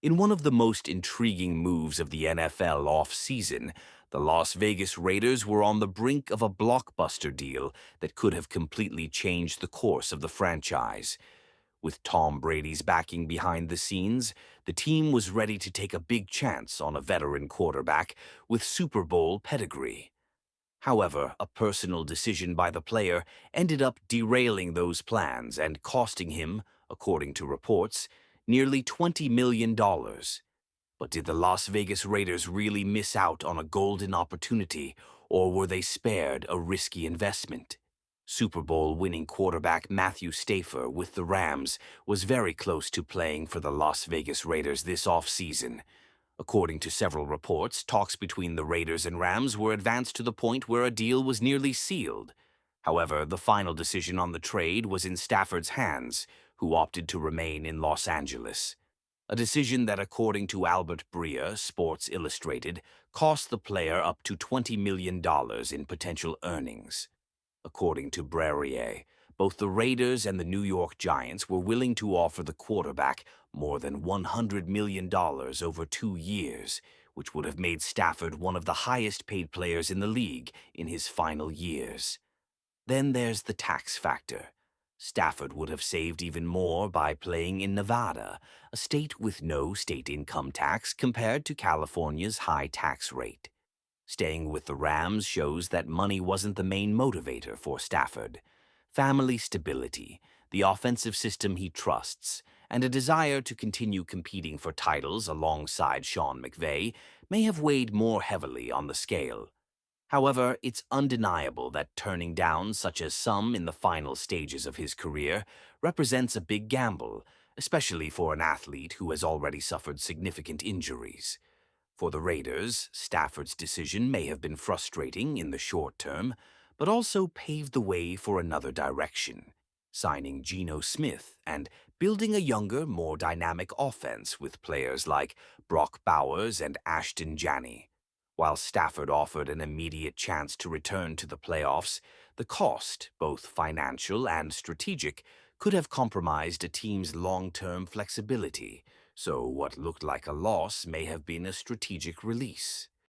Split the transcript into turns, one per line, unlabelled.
In one of the most intriguing moves of the NFL off-season, the Las Vegas Raiders were on the brink of a blockbuster deal that could have completely changed the course of the franchise. With Tom Brady's backing behind the scenes, the team was ready to take a big chance on a veteran quarterback with Super Bowl pedigree. However, a personal decision by the player ended up derailing those plans and costing him, according to reports, nearly $20 million. But did the Las Vegas Raiders really miss out on a golden opportunity, or were they spared a risky investment? Super Bowl winning quarterback Matthew Stafford with the Rams was very close to playing for the Las Vegas Raiders this offseason. According to several reports, talks between the Raiders and Rams were advanced to the point where a deal was nearly sealed. However, the final decision on the trade was in Stafford's hands, who opted to remain in Los Angeles. A decision that, according to Albert Breer, Sports Illustrated, cost the player up to $20 million in potential earnings. According to Breer, both the Raiders and the New York Giants were willing to offer the quarterback more than $100 million over 2 years, which would have made Stafford one of the highest-paid players in the league in his final years. Then there's the tax factor. Stafford would have saved even more by playing in Nevada, a state with no state income tax compared to California's high tax rate. Staying with the Rams shows that money wasn't the main motivator for Stafford. Family stability, the offensive system he trusts, and a desire to continue competing for titles alongside Sean McVay may have weighed more heavily on the scale. However, it's undeniable that turning down such as some in the final stages of his career represents a big gamble, especially for an athlete who has already suffered significant injuries. For the Raiders, Stafford's decision may have been frustrating in the short term, but also paved the way for another direction, signing Geno Smith and building a younger, more dynamic offense with players like Brock Bowers and Ashton Janney. While Stafford offered an immediate chance to return to the playoffs, the cost, both financial and strategic, could have compromised a team's long-term flexibility, so what looked like a loss may have been a strategic release.